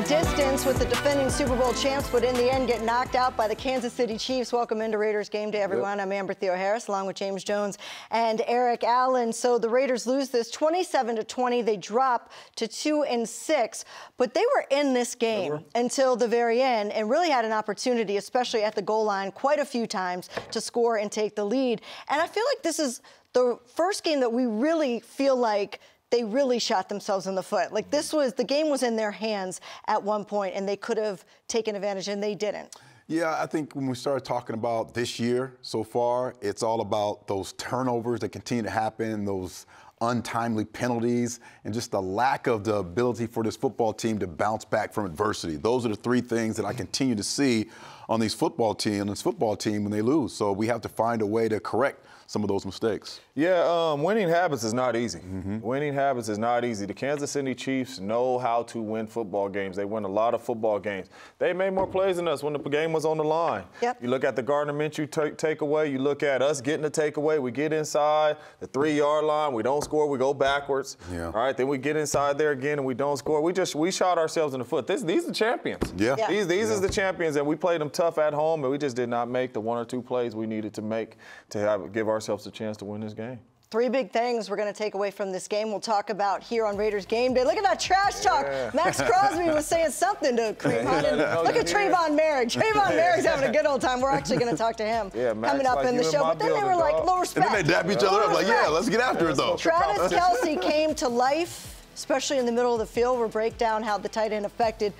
distance with the defending Super Bowl champs, but in the end get knocked out by the Kansas City Chiefs. Welcome into Raiders Gameday, everyone. Yep. I'm Amber Theoharis, along with James Jones and Eric Allen. So the Raiders lose this 27-20. They drop to 2-6, but they were in this game until the very end and really had an opportunity, especially at the goal line, quite a few times to score and take the lead. And I feel like this is the first game that we really feel like they really shot themselves in the foot. Like the game was in their hands at one point, and they could have taken advantage, and they didn't. Yeah, I think when we started talking about this year so far, it's all about those turnovers that continue to happen, those untimely penalties, and just the lack of the ability for this football team to bounce back from adversity. Those are the three things that I continue to see on this football team when they lose. So we have to find a way to correct some of those mistakes. Yeah, winning habits is not easy. Winning habits is not easy. The Kansas City Chiefs know how to win football games. They win a lot of football games. They made more plays than us when the game was on the line. Yep. You look at the Gardner Minshew takeaway. You look at us getting the takeaway. We get inside the 3-yard line. We don't score. We go backwards. Yeah. All right, then we get inside there again and we don't score. We shot ourselves in the foot. These are the champions. Yeah. These are the champions, and we played them tough at home, and we just did not make the 1 or 2 plays we needed to make to give ourselves a chance to win this game. 3 big things we're going to take away from this game we'll talk about here on Raiders Game Day. Look at that trash talk. Yeah. Max Crosby was saying something to Tre'von. Look at Tre'von Moehrig. Tre'von Moehrig's having a good old time. We're actually going to talk to him coming up in the show. But then they were like, low respect. And then they dap each other up like, yeah, let's get after it, though. Travis Kelce came to life, especially in the middle of the field. We'll break down how the tight end affected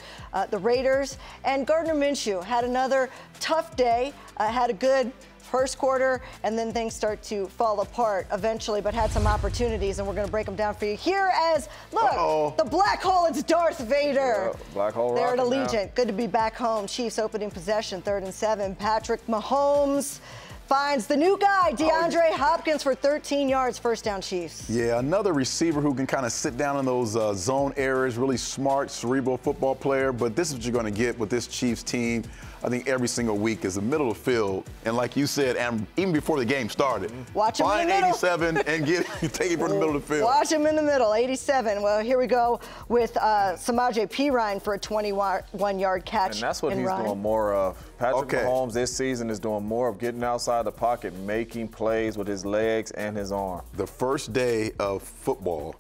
the Raiders. And Gardner Minshew had another tough day, had a good first quarter, and then things start to fall apart eventually, but had some opportunities, and we're going to break them down for you here as, look, the black hole, it's Darth Vader. Yeah, black hole there at Allegiant. now. Good to be back home. Chiefs opening possession, 3rd and 7. Patrick Mahomes finds the new guy, DeAndre Hopkins, for 13 yards, first down Chiefs. Yeah, another receiver who can kind of sit down in those zone areas, really smart, cerebral football player. But this is what you're going to get with this Chiefs team, I think, every single week is the middle of the field. And like you said, and even before the game started, watch him in the middle. 87 and take it from the middle of the field. Watch him in the middle, 87. Well, here we go with Samaje Perine for a 21-yard catch. And that's what he's doing more of. Patrick Mahomes this season is doing more of getting outside the pocket, making plays with his legs and his arm. The first day of football,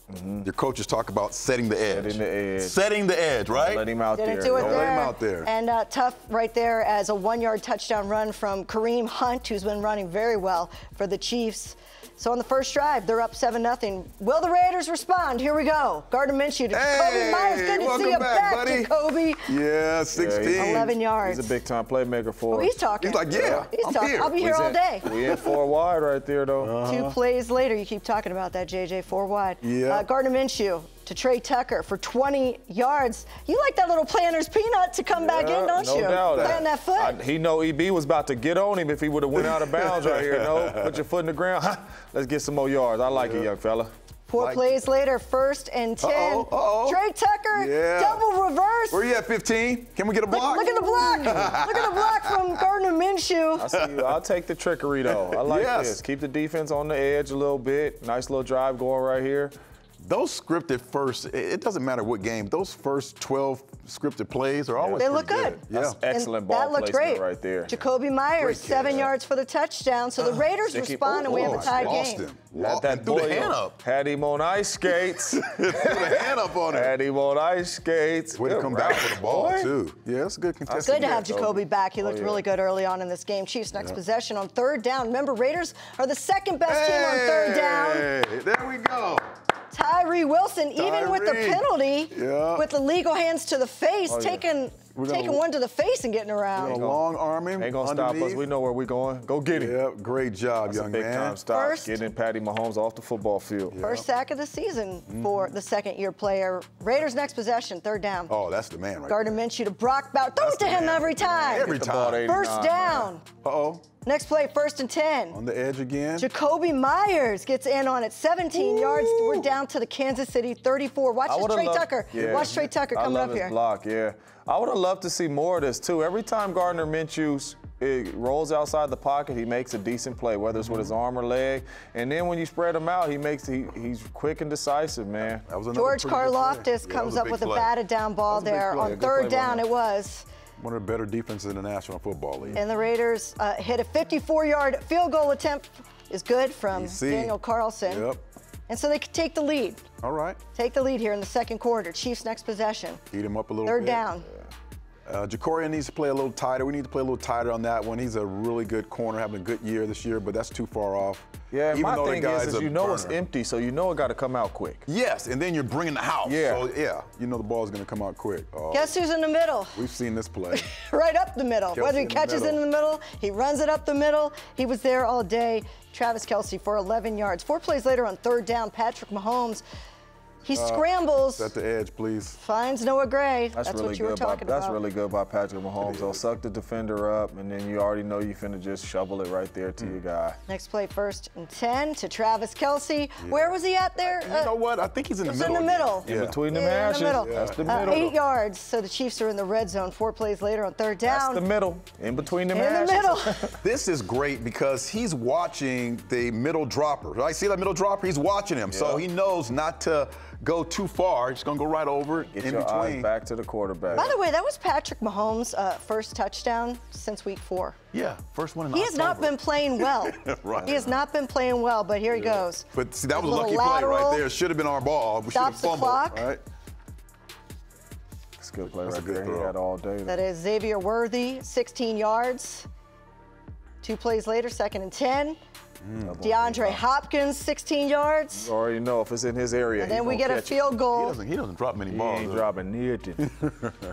your coaches talk about setting the edge. Setting the edge. Setting the edge, right? Don't let him out there. Didn't do it Don't let him out there. And tough right there as a 1-yard touchdown run from Kareem Hunt, who's been running very well for the Chiefs. So on the first drive, they're up 7-0. Will the Raiders respond? Here we go. Gardner Minshew to Jacoby Myers. Good to see you back, buddy. Jacoby. Yeah, 16. 11 yards. He's a big-time playmaker for us. He's talking. He's like, yeah, I'm talking. I'll be here all day. We in 4 wide right there, though. 2 plays later, you keep talking about that, JJ, 4 wide. Yeah. Gardner Minshew to Trey Tucker for 20 yards. You like that little planter's peanut to come back in, don't you? No doubt. Plant that foot. He know EB was about to get on him if he would have went out of bounds right here. No, put your foot in the ground. Let's get some more yards. I like it, young fella. 4 plays later, 1st and 10. Trey Tucker, double reverse. Where you at, 15? Can we get a block? Look at the block. Look at the block from Gardner Minshew. I see you. I'll take the trickery, though. I like this. Keep the defense on the edge a little bit. Nice little drive going right here. Those scripted first, it doesn't matter what game, those first 12 scripted plays are always They look good. That's excellent ball placement right there. Jacoby Myers, 7 yards for the touchdown. So the Raiders respond, and we have a tied game. Had that threw the hand up. Had him on ice skates. Threw the hand up on him. Had him on ice skates. Way to come back for the ball, too. Yeah, that's a good contested. Good to have Jacoby back. He looked really good early on in this game. Chiefs next possession on 3rd down. Remember, Raiders are the 2nd best team on 3rd down. There we go. Tyree Wilson, even with the penalty, with the legal hands to the face, taking one to the face and getting around. Long arm him. Ain't gonna stop us. We know where we're going. Go get him. Yeah, great job, young man. Big time stop. Getting Patty Mahomes off the football field. First sack of the season for the 2nd-year player. Raiders next possession, 3rd down. Oh, that's the man right Gardner Minshew to Brock Bowers. Throw it to him every time. Every time. First down. Next play, 1st and 10. On the edge again. Jacoby Myers gets in on it, 17 yards. We're down to the Kansas City 34. Watch this Trey Tucker. Watch Trey Tucker coming up here. Block, I would have loved to see more of this, too. Every time Gardner Minshew's it rolls outside the pocket, he makes a decent play, whether it's with his arm or leg. And then when you spread him out, he's quick and decisive, man. That was George Karlaftis comes up with a batted down ball there. On third down, it was. One of the better defenses in the National Football League. And the Raiders hit a 54-yard field goal attempt. Is good from Daniel Carlson. Yep. And so they could take the lead. All right. Take the lead here in the second quarter. Chiefs next possession. Heat him up a little bit. Third down. Jacorian needs to play a little tighter. We need to play a little tighter on that one. He's a really good corner, having a good year this year, but that's too far off. Yeah, even my though thing is you know it's empty, so you know it got to come out quick. Yes, and then you're bringing the house. Yeah. So, yeah, you know the ball's going to come out quick. Oh, Guess who's in the middle? we've seen this play. Right up the middle. Kelce Whether he in the catches it in the middle, he runs it up the middle. He was there all day. Travis Kelce for 11 yards. 4 plays later on third down, Patrick Mahomes. He scrambles. At the edge, please. Finds Noah Gray. That's really what you were talking That's about. really good by Patrick Mahomes. They'll suck the defender up, and then you already know you finna just shovel it right there to your guy. Next play, 1st and 10 to Travis Kelce. Yeah. Where was he at there? You know what? I think he's in the middle. In the middle. In between the hashes. That's the middle. 8 yards. So the Chiefs are in the red zone. 4 plays later on third down. That's the middle. In between the hashes. In the middle. This is great because he's watching the middle dropper. Right? See that middle dropper? He's watching him. So he knows not to go too far. He's going to go right over Get in your between. eyes back to the quarterback. By the way, that was Patrick Mahomes' first touchdown since week 4. Yeah, first one in He has not been playing well. Right. He has not been playing well, but here he goes. But see, that was a Little lucky play lateral. right there. Should have been our ball. We should have Stops the fumbled. clock. Right? It's a good play That's a right good there. throw. He had all day. That is Xavier Worthy, 16 yards. 2 plays later, 2nd and 10. DeAndre Hopkins, 16 yards. You already know if it's in his area. And then we get a field goal. He doesn't drop many He balls. ain't dropping nothing.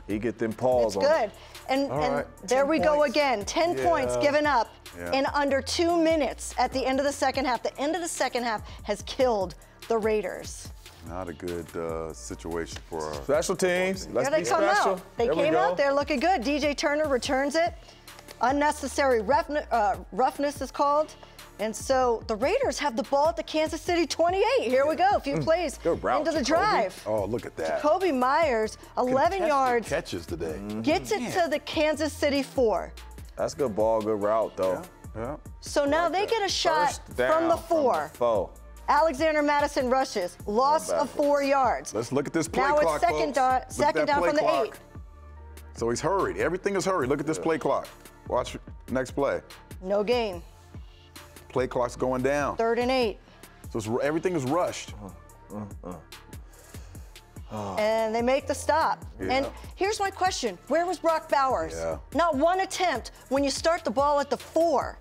He get them paws It's on good. it. And right, there 10 we go points. again. 10 points given up Yeah. in under 2 minutes at the end of the second half. The end of the second half has killed the Raiders. Not a good situation for our Special teams. Let's Here they be come special. out. They There we came go. out. They're looking good. DJ Turner returns it. Unnecessary roughness is called. And so the Raiders have the ball at the Kansas City 28. Here we go. A few plays Good route, into the Jacoby. drive. Oh, look at that. Jacoby Myers, 11 Contested yards, catches today. gets it to the Kansas City 4. That's good ball, good route, though. Yeah. So now they get a shot First down from the 4. foe. Alexander Madison rushes, loss of 4 yards. Let's look at this play Now clock, it's second folks. Look at second that down play from the clock. 8. So he's hurried. Everything is hurried. Look at this play clock. Watch next play. No gain. Play clock's going down. 3rd and 8. So everything is rushed. And they make the stop. Yeah. And here's my question. Where was Brock Bowers? Yeah. Not one attempt when you start the ball at the 4.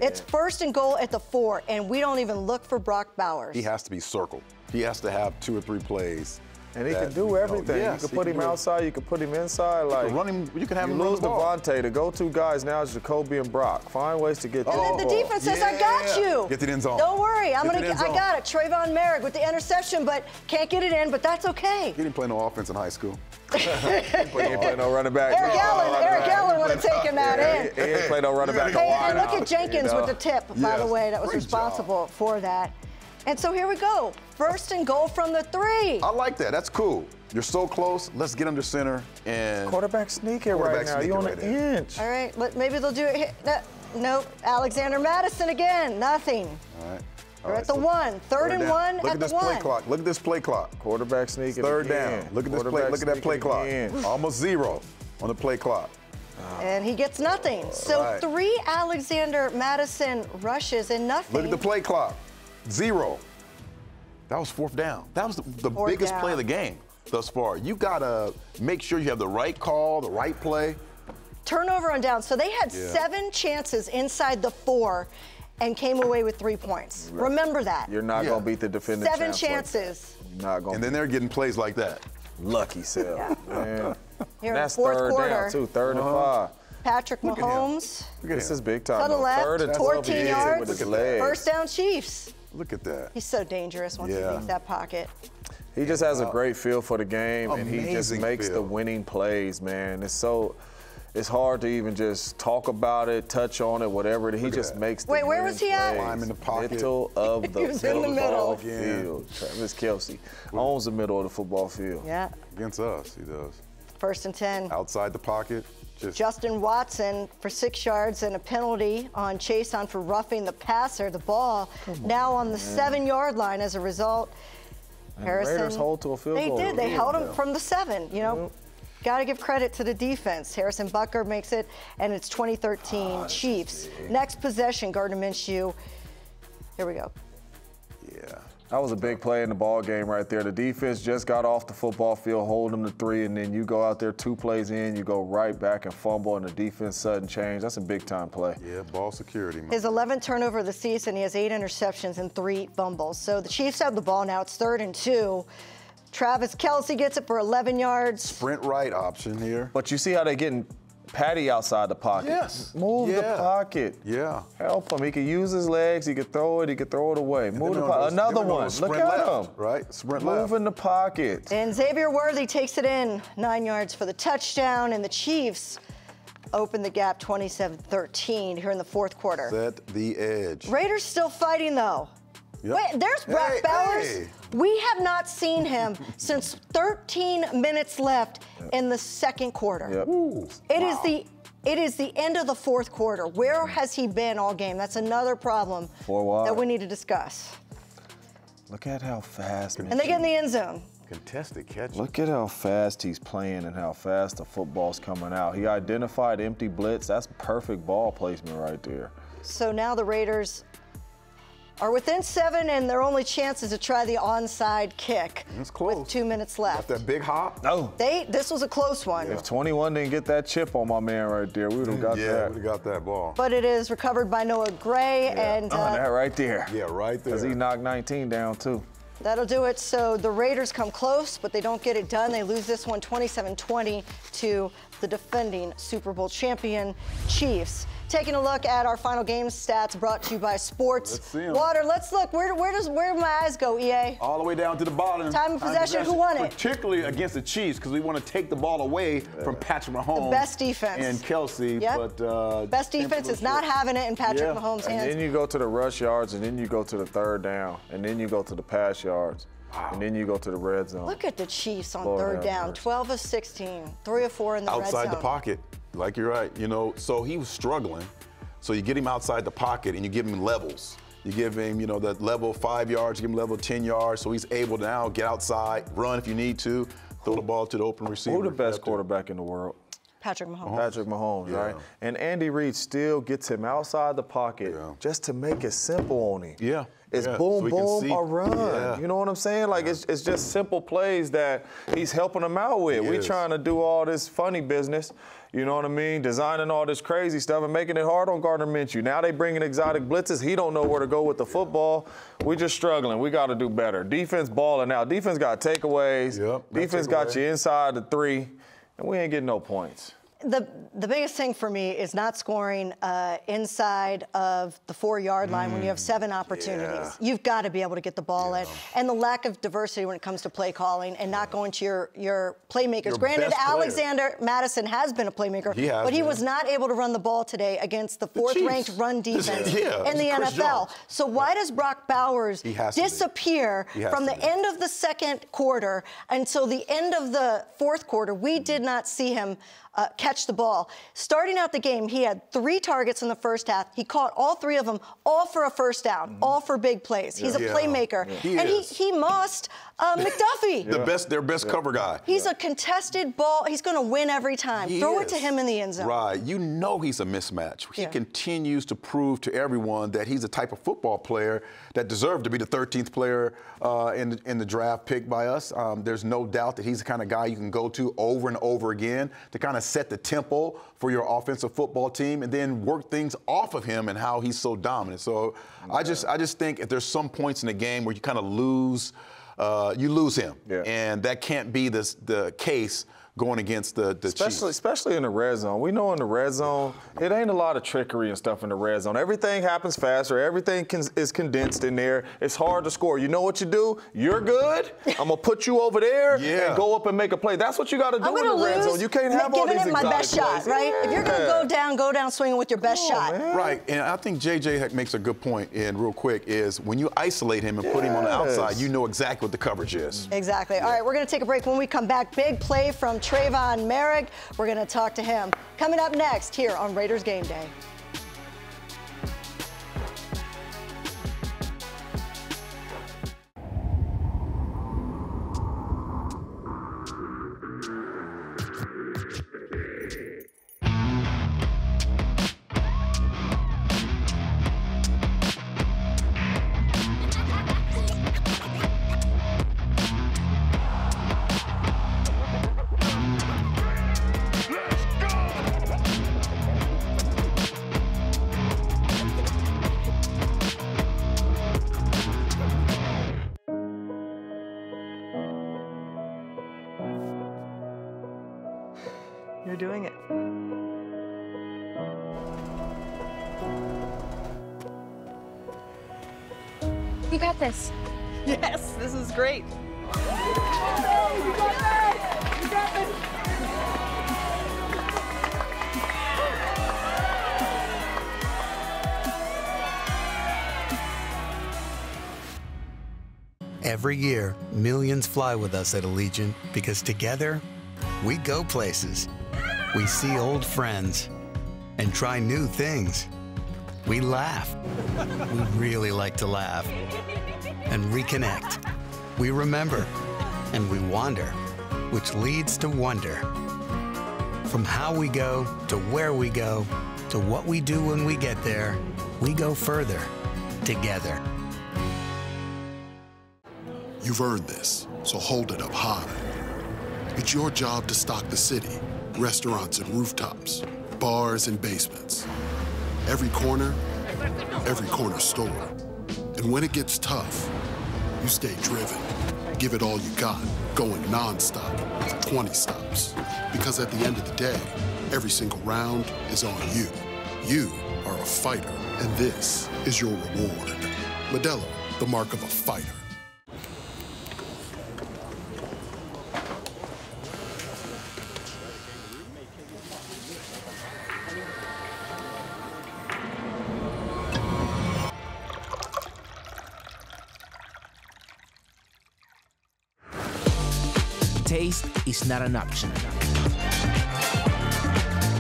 It's 1st and goal at the 4, and we don't even look for Brock Bowers. He has to be circled. He has to have 2 or 3 plays. And he can do everything. Yes, you can he put can him do it. outside, you can put him inside. Like Run him. You can have you him run lose the ball. Devontae. The go-to guys now is Jacoby and Brock. Find ways to get to And then the ball. defense says, I got you. Get to the end zone. Don't worry, Get to the end I zone. got it. Tre'von Moehrig with the interception, but can't get it in, but that's okay. He didn't play no offense in high school. He ain't play no running back. Eric Allen would have taken that in. He ain't play no running back. Hey, and look at Jenkins with the tip, by the Yes, way, that was great responsible for that. And so here we go. 1st and goal from the 3. I like that. That's cool. You're so close. Let's get under center and Quarterback sneaking right Quarterback now. sneaking You on right the in. inch. All right, maybe they'll do it here. Nope. Alexander Madison again. Nothing. All right. They're at the 1. 3rd and down. 1 Look at at the this 1. play clock. Look at this play clock. Quarterback sneaking Third again. down. Look at this play. Quarterback Look at that play sneaking clock. again. Almost 0 on the play clock. And he gets nothing. So right. 3 Alexander Madison rushes and nothing. Look at the play clock. 0. That was 4th down. That was the Fourth biggest down. play of the game thus far. You gotta make sure you have the right call, the right play. Turnover on down. So they had 7 chances inside the 4 and came away with 3 points. Right. Remember that. You're not going to beat the defending 7 champs like chances. that. You're not going And then they're getting plays like that. lucky self. Yeah. Man. Here in the That's 4th 3rd quarter, down, too. 3rd and 5. Patrick Look at him. Mahomes, Look at This him. is big time. to the though. left, 3rd and 14 12, he hits it yards. with his Look at that. legs. 1st down Chiefs. Look at that. He's so dangerous once he Yeah. leaves that pocket. He just has a great feel for the game, and he just Amazing makes the feel. winning plays, man. It's hard to even just talk about it, touch on it, whatever. He just makes the Wait, where winning was he at? plays. Climb in the pocket. Middle of the He was in the football middle. field. Travis Kelce owns the middle of the football field. Yeah. Against us, he does. 1st and 10. Outside the pocket. Justin Watson for 6 yards and a penalty on Chason for roughing the passer. The ball now on the 7-yard line as a result. And Harrison, Raiders hold to a field goal. They did. They held him from the 7. You know, got to give credit to the defense. Harrison Butker makes it, and it's 2013 Chiefs. Next possession, Gardner Minshew. Here we go. Yeah. That was a big play in the ball game right there. The defense just got off the football field, hold them to 3, and then you go out there 2 plays in, you go right back and fumble, and the defense sudden change. That's a big-time play. Yeah, ball security, man. His 11th turnover of the season. He has 8 interceptions and 3 fumbles. So the Chiefs have the ball now. It's 3rd and 2. Travis Kelce gets it for 11 yards. Sprint right option here. But you see how they're getting Patty outside the pocket. Yes. Move the pocket. Yeah. Help him. He can use his legs. He can throw it. He can throw it away. Move the pocket. Another one. Look at him. Right? Sprint left. Move in the pocket. And Xavier Worthy takes it in. 9 yards for the touchdown. And the Chiefs open the gap 27-13 here in the 4th quarter. Set the edge. Raiders still fighting, though. Yep. Wait, there's Brock Bowers. Hey. We have not seen him since 13 minutes left in the 2nd quarter. Yep. Ooh, It is the end of the 4th quarter. Where has he been all game? That's another problem that we need to discuss. Look at how fast. And they get in the end zone. Contested catch. Look at how fast he's playing and how fast the football's coming out. He identified empty blitz. That's perfect ball placement right there. So now the Raiders are within 7, and their only chance is to try the onside kick. It's close. With 2 minutes left. Got that big hop. No. This was a close one. If 21 didn't get that chip on my man right there, we would have got that. Yeah, we would have got that ball. But it is recovered by Noah Gray. And that right there. Yeah, right there. Because he knocked 19 down, too. That'll do it. So the Raiders come close, but they don't get it done. They lose this one 27-20 to the defending Super Bowl champion Chiefs. Taking a look at our final game stats brought to you by Sports Let's see 'em. Water. Let's look. Where do my eyes go, EA? All the way down to the bottom. Time of possession. Who won it? Particularly against the Chiefs, because we want to take the ball away from Patrick Mahomes. The best defense. And Kelce. Yep. But best defense is not having it in Patrick Mahomes' And hands. then you go to the rush yards, and then you go to the 3rd down, and then you go to the pass yards. Wow. And then you go to the red zone. Look at the Chiefs on Lord 3rd down. mercy. 12 of 16, 3 of 4 in the red zone. outside the pocket. Like you're right. You know, so he was struggling. So you get him outside the pocket and you give him levels. You give him, you know, that level 5 yards, you give him level 10 yards, so he's able to now get outside, run if you need to, throw the ball to the open receiver. Who the best quarterback in the world? Patrick Mahomes. Patrick Mahomes, right? And Andy Reid still gets him outside the pocket just to make it simple on him. Yeah. It's so boom, boom, a run. Yeah. You know what I'm saying? Like, it's just simple plays that he's helping them out with. We trying to do all this funny business, you know what I mean? Designing all this crazy stuff and making it hard on Gardner Minshew. Now they bringing exotic blitzes. He don't know where to go with the football. We just struggling. We got to do better. Defense balling out. Defense got takeaways. Defense got you inside the 3, and we ain't getting no points. The biggest thing for me is not scoring inside of the 4-yard line when you have 7 opportunities. You've got to be able to get the ball in. And the lack of diversity when it comes to play calling and not going to your playmakers. Granted, Alexander Madison has been a playmaker, but he was not able to run the ball today against the 4th-ranked run defense in the NFL. So why does Brock Bowers disappear from the end of the 2nd quarter until the end of the 4th quarter? We did not see him catch the ball. Starting out the game, he had 3 targets in the first half. He caught all 3 of them, all for a first down, all for big plays. He's a playmaker. He must McDuffie. Their best cover guy. He's a contested ball. He's going to win every time. Throw it to him in the end zone. Right. You know he's a mismatch. He continues to prove to everyone that he's the type of football player that deserved to be the 13th player in the draft pick by us. There's no doubt that he's the kind of guy you can go to over and over again to kind of set the tempo for your offensive football team and then work things off of him and how he's so dominant. So I just think if there's some points in the game where you kind of lose, you lose him. And that can't be the case going against the Chiefs. Especially in the red zone. We know in the red zone, it ain't a lot of trickery and stuff in the red zone. Everything happens faster. Everything is condensed in there. It's hard to score. You know what you do? You're good. I'm going to put you over there and go up and make a play. That's what you got to do in the red zone. You can't have all these exotic my best shot, right? If you're going to go down swinging with your best shot. Man. Right. And I think JJ makes a good point, and real quick, is when you isolate him and put him on the outside, you know exactly what the coverage is. Exactly. All right, we're going to take a break. When we come back, big play from from Tre'von Moehrig. We're going to talk to him coming up next here on Raiders Game Day. You're doing it. You got this. Yes, this is great. Every year, millions fly with us at Allegiant because together, we go places. We see old friends and try new things. We laugh. We really like to laugh. And reconnect. We remember. And we wander, which leads to wonder. From how we go to where we go to what we do when we get there, we go further together. You've earned this, so hold it up high. It's your job to stock the city, restaurants and rooftops, bars and basements. Every corner store. And when it gets tough, you stay driven. Give it all you got, going nonstop for 20 stops. Because at the end of the day, every single round is on you. You are a fighter, and this is your reward. Modelo, the mark of a fighter. Taste is not an option.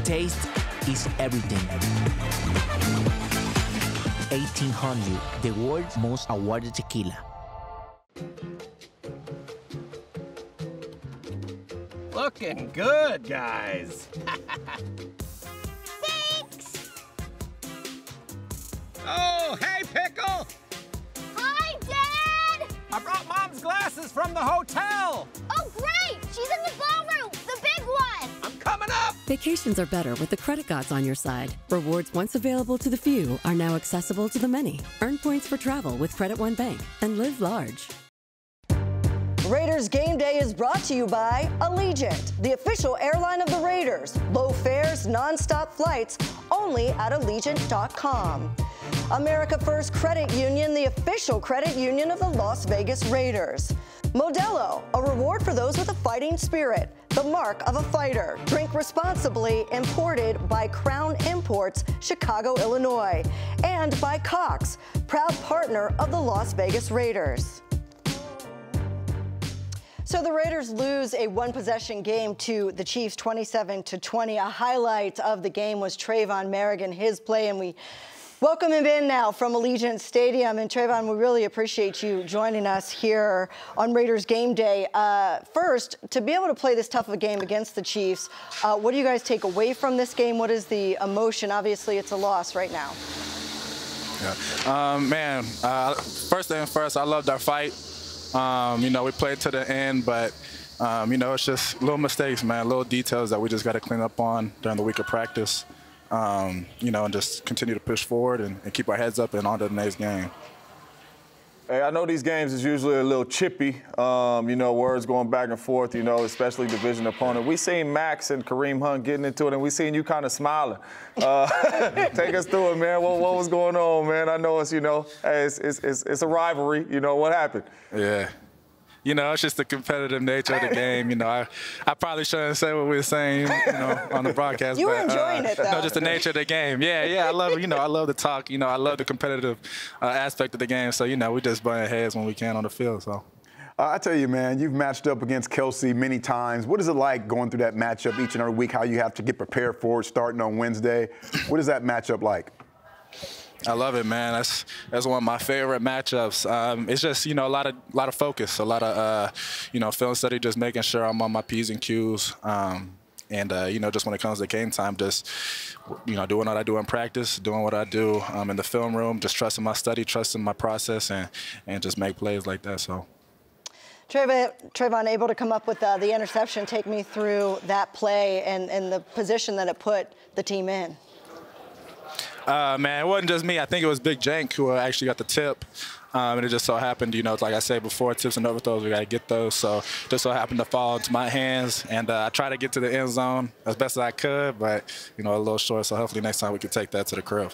Taste is everything. 1800, the world's most awarded tequila. Looking good, guys. Thanks! Oh, hey, Pickle! Hi, Dad! I brought Mom's glasses from the hotel. Oh, great! She's in the ballroom, the big one! I'm coming up! Vacations are better with the credit gods on your side. Rewards once available to the few are now accessible to the many. Earn points for travel with Credit One Bank and live large. Raiders Game Day is brought to you by Allegiant, the official airline of the Raiders. Low fares, nonstop flights, only at Allegiant.com. America First Credit Union, the official credit union of the Las Vegas Raiders. Modelo, a reward for those with a fighting spirit, the mark of a fighter. Drink responsibly, imported by Crown Imports, Chicago, Illinois. And by Cox, proud partner of the Las Vegas Raiders. So the Raiders lose a one-possession game to the Chiefs 27-20. A highlight of the game was Tre'von Moehrig and his play, and we welcome him in now from Allegiant Stadium. And Tre'von, we really appreciate you joining us here on Raiders Game Day. First, to be able to play this tough of a game against the Chiefs, what do you guys take away from this game? What is the emotion? Obviously, it's a loss right now. Yeah. First thing first, I loved our fight. You know, we played to the end, but, you know, it's just little mistakes, man, little details that we just got to clean up on during the week of practice, you know, and just continue to push forward and keep our heads up and on to the next game. Hey, I know these games is usually a little chippy, you know, words going back and forth, you know, especially division opponent. We seen Max and Kareem Hunt getting into it, and we seen you kind of smiling. Take us through it, man. What was going on, man? I know it's, you know, hey, it's a rivalry. You know, what happened? Yeah. You know, it's just the competitive nature of the game. You know, I probably shouldn't say what we were saying, you know, on the broadcast. You were enjoying it, though. No, just the nature of the game. Yeah, I love it. You know, I love the talk. You know, I love the competitive aspect of the game. So, you know, we just butt heads when we can on the field, so. I tell you, man, you've matched up against Kelsey many times. What is it like going through that matchup each and every week, how you have to get prepared for it starting on Wednesday? What is that matchup like? I love it, man. That's one of my favorite matchups. It's just, a lot of focus, a lot of, film study, just making sure I'm on my P's and Q's. And just when it comes to game time, just, doing what I do in practice, doing what I do in the film room, just trusting my study, trusting my process, and just make plays like that, so. Tre'von able to come up with the interception. Take me through that play and the position that it put the team in. Man, it wasn't just me. I think it was Big Jank who actually got the tip. And it just so happened, like I said before, tips and overthrows, we got to get those. So just so happened to fall into my hands. And I tried to get to the end zone as best as I could, but, a little short. So hopefully next time we can take that to the crib.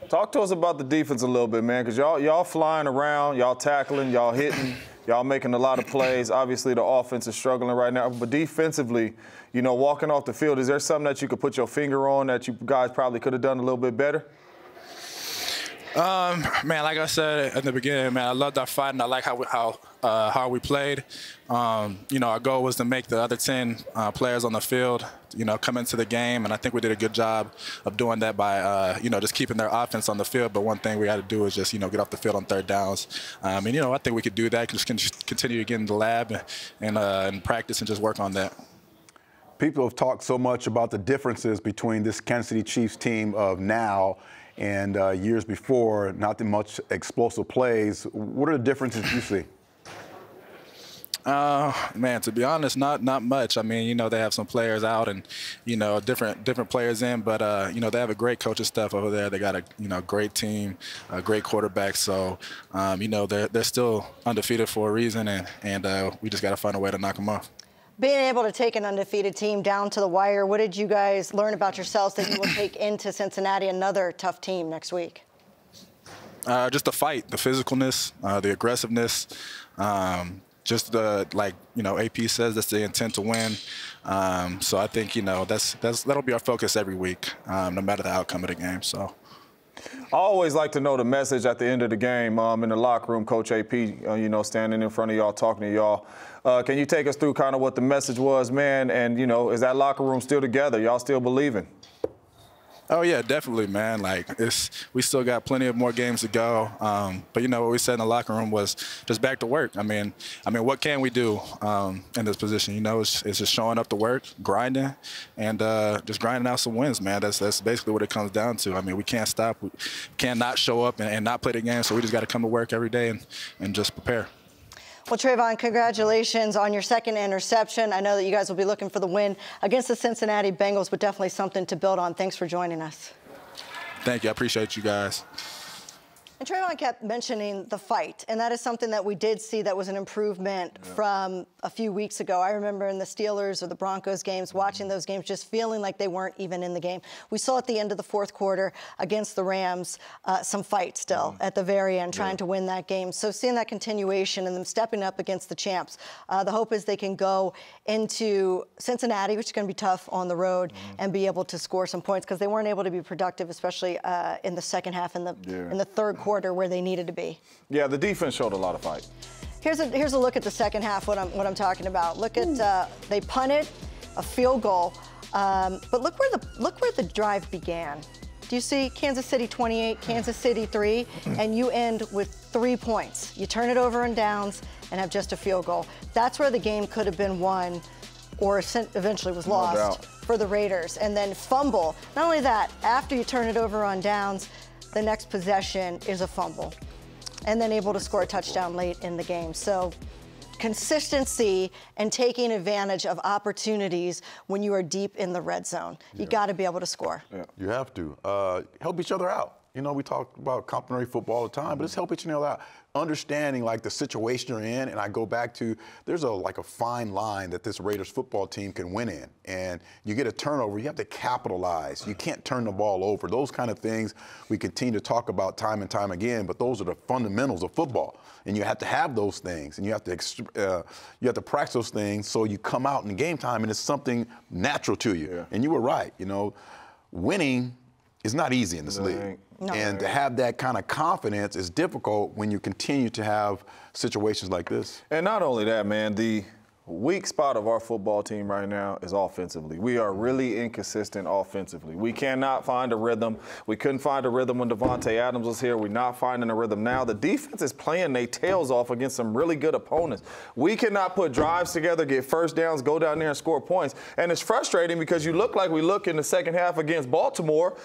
Talk to us about the defense a little bit, man, because y'all flying around, y'all tackling, y'all hitting, y'all making a lot of plays. Obviously, the offense is struggling right now. But defensively, walking off the field, is there something that you could put your finger on that you guys probably could have done a little bit better? Man, like I said at the beginning, man, I loved our fight, and I like how hard we played. Our goal was to make the other 10 players on the field, come into the game, and I think we did a good job of doing that by, just keeping their offense on the field. But one thing we had to do is just, get off the field on third downs. I think we could do that, just continue to get in the lab and practice and just work on that. People have talked so much about the differences between this Kansas City Chiefs team of now and years before, not that much explosive plays. What are the differences you see? Man, to be honest, not much. I mean, they have some players out and, different players in, but, they have a great coaching staff over there. They got a, great team, a great quarterback. So, they're still undefeated for a reason, and we just got to find a way to knock them off. Being able to take an undefeated team down to the wire, what did you guys learn about yourselves that you will take into Cincinnati, another tough team next week? Just the fight, the physicalness, the aggressiveness, just the, AP says that's the intent to win. So I think, that'll be our focus every week, no matter the outcome of the game. So. I always like to know the message at the end of the game in the locker room, Coach AP, standing in front of y'all, talking to y'all. Can you take us through kind of what the message was, man? And, is that locker room still together? Y'all still believing? Oh, yeah, definitely, man. We still got plenty of more games to go. But, what we said in the locker room was just back to work. I mean, what can we do in this position? It's just showing up to work, grinding, and just grinding out some wins, man. That's basically what it comes down to. I mean, we can't stop. We cannot show up and not play the game, so we just got to come to work every day and just prepare. Well, Tre'von, congratulations on your second interception. I know that you guys will be looking for the win against the Cincinnati Bengals, but definitely something to build on. Thanks for joining us. Thank you. I appreciate you guys. And Tre'von kept mentioning the fight, and that is something that we did see that was an improvement from a few weeks ago. I remember in the Steelers or the Broncos games, watching those games, just feeling like they weren't even in the game. We saw at the end of the fourth quarter against the Rams some fight still at the very end, trying to win that game. So seeing that continuation and them stepping up against the champs, the hope is they can go into Cincinnati, which is going to be tough on the road, and be able to score some points because they weren't able to be productive, especially in the second half and in the third quarter where they needed to be. Yeah, the defense showed a lot of fight. Here's a look at the second half, what I'm talking about. Look at they punted a field goal, but look where the drive began. Do you see Kansas City 28, Kansas City 3, and you end with 3 points. You turn it over on downs and have just a field goal. That's where the game could have been won or eventually was lost for the Raiders. And then fumble. Not only that, after you turn it over on downs, the next possession is a fumble, and then able to score a touchdown late in the game. So consistency and taking advantage of opportunities when you are deep in the red zone. You got to be able to score. Yeah. You have to. Help each other out. We talk about complementary football all the time, but let's help each other out. Understanding the situation you're in, and I go back to there's a fine line that this Raiders football team can win in, and you get a turnover, you have to capitalize. You can't turn the ball over. Those kind of things we continue to talk about time and time again, but those are the fundamentals of football, and you have to have those things, and you have to practice those things so you come out in game time and it's something natural to you. Yeah. And you were right. Winning is not easy in this league. No. And to have that kind of confidence is difficult when you continue to have situations like this. And not only that, man, the weak spot of our football team right now is offensively. We are really inconsistent offensively. We cannot find a rhythm. We couldn't find a rhythm when Davante Adams was here. We're not finding a rhythm now. The defense is playing their tails off against some really good opponents. We cannot put drives together, get first downs, go down there and score points. And it's frustrating because you look like we look in the second half against Baltimore,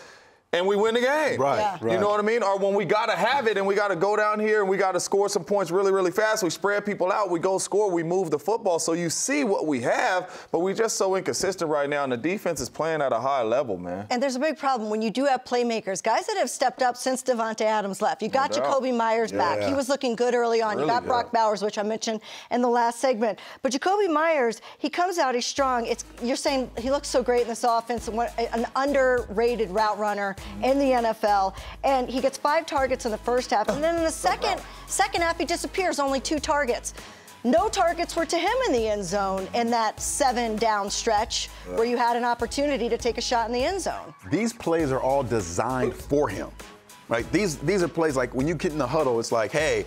and we win the game. Right, Yeah. right. You know what I mean? Or when we got to have it and we got to go down here and we got to score some points really, really fast, we spread people out, we go score, we move the football. So you see what we have, but we're just so inconsistent right now, and the defense is playing at a high level, man. And there's a big problem when you do have playmakers, guys that have stepped up since Davante Adams left. You got Jacoby Myers back. He was looking good early on. Really you got Brock Bowers, which I mentioned in the last segment. But Jacoby Myers, he comes out, he's strong. You're saying he looks so great in this offense, an underrated route runner in the NFL. And he gets 5 targets in the first half. And then in the second half, he disappears, only 2 targets. No targets were to him in the end zone in that 7-down stretch where you had an opportunity to take a shot in the end zone. These plays are all designed for him, right? These are plays like when you get in the huddle, it's like, hey,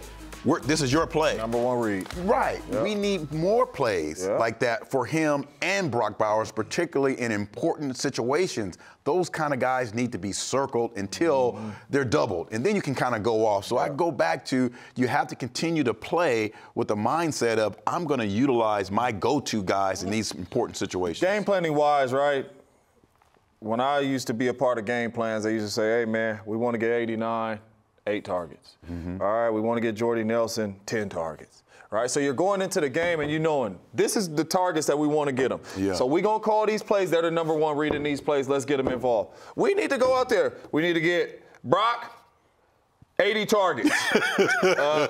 this is your play. Number 1 read. Right. Yep. We need more plays like that for him and Brock Bowers, particularly in important situations. Those kind of guys need to be circled until they're doubled, and then you can kind of go off. So I go back to you have to continue to play with the mindset of I'm going to utilize my go-to guys in these important situations. Game planning wise, right? When I used to be a part of game plans, they used to say, hey, man, we want to get 89. 8 targets. All right, we want to get Jordy Nelson 10 targets. All right, so you're going into the game and you knowing this is the targets that we want to get them. Yeah. So we're going to call these plays. They're the number 1 read in these plays. Let's get them involved. We need to go out there. We need to get Brock 80 targets.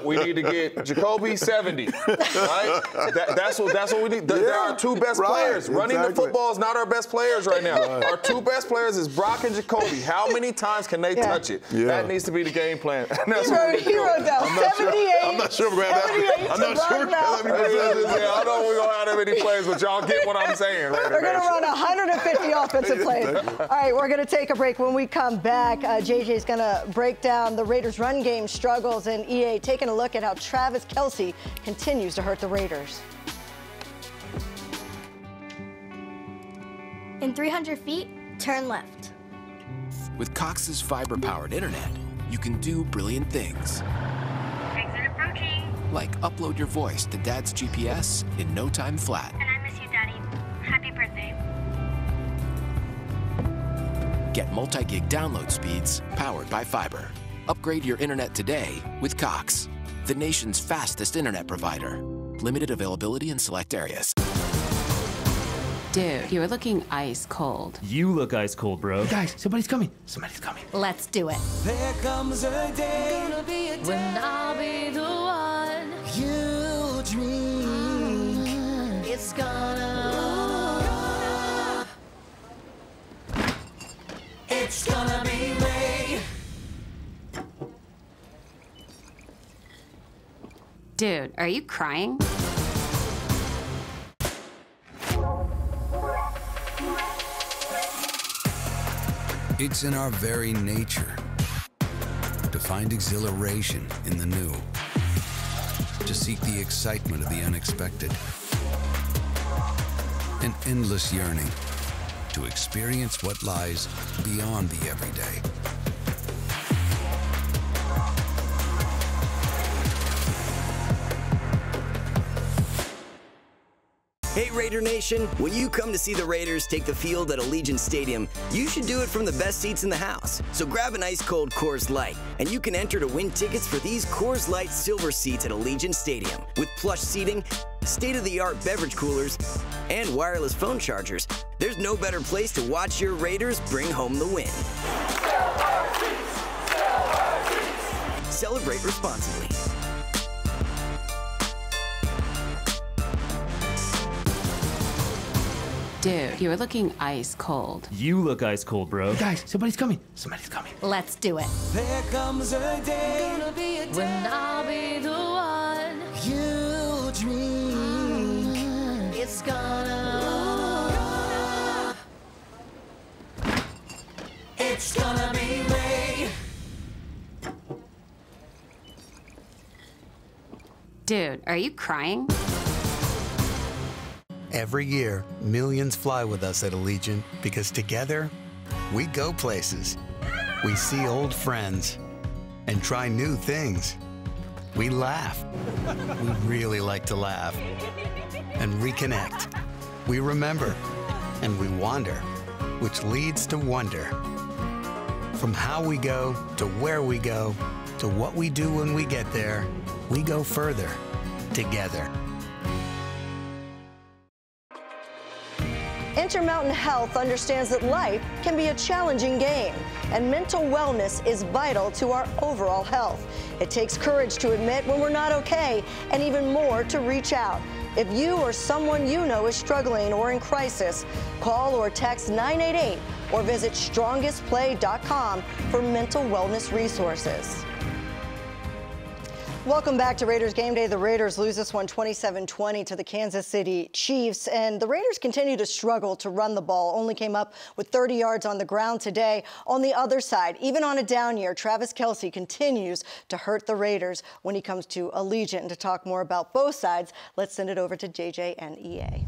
We need to get Jacoby 70. Right? That's what we need. They're our 2 best players. Running the football is not our best players right now. Our 2 best players is Brock and Jacoby. How many times can they touch it? That needs to be the game plan. That's He wrote down 78. I'm not sure we're going to have that. I'm not sure. I know we're going to have that many plays, but y'all get what I'm saying. They're going to run 150 offensive plays. All right, we're going to take a break. When we come back, JJ's going to break down the Raiders' run game struggles, and EA taking a look at how Travis Kelce continues to hurt the Raiders. In 300 feet, turn left. With Cox's fiber-powered internet, you can do brilliant things. Exit approaching. Like upload your voice to Dad's GPS in no time flat. And I miss you, Daddy. Happy birthday. Get multi-gig download speeds powered by fiber. Upgrade your internet today with Cox, the nation's fastest internet provider. Limited availability in select areas. Dude, you're looking ice cold. You look ice cold, bro. Guys, somebody's coming. Somebody's coming. Let's do it. There comes a day, when I'll be the one you dream. It's gonna be me. Dude, are you crying? It's in our very nature to find exhilaration in the new, to seek the excitement of the unexpected, an endless yearning to experience what lies beyond the everyday. Hey Raider Nation, when you come to see the Raiders take the field at Allegiant Stadium, you should do it from the best seats in the house. So grab an ice-cold Coors Light, and you can enter to win tickets for these Coors Light Silver seats at Allegiant Stadium. With plush seating, state-of-the-art beverage coolers, and wireless phone chargers, there's no better place to watch your Raiders bring home the win. Celebrate responsibly. Dude, you're looking ice cold. You look ice cold, bro. Guys, somebody's coming. Somebody's coming. Let's do it. There comes a day, when I'll be the one you dream. It's gonna be me. Dude, are you crying? Every year, millions fly with us at Allegiant because together, we go places. We see old friends and try new things. We laugh. We really like to laugh. And reconnect. We remember. And we wander, which leads to wonder. From how we go to where we go to what we do when we get there, we go further together. Intermountain Health understands that life can be a challenging game, and mental wellness is vital to our overall health. It takes courage to admit when we're not okay, and even more to reach out. If you or someone you know is struggling or in crisis, call or text 988 or visit strongestplay.com for mental wellness resources. Welcome back to Raiders Game Day. The Raiders lose this one 27-20 to the Kansas City Chiefs, and the Raiders continue to struggle to run the ball. Only came up with 30 yards on the ground today. On the other side, even on a down year, Travis Kelce continues to hurt the Raiders when he comes to Allegiant. And to talk more about both sides, let's send it over to JJ and EA.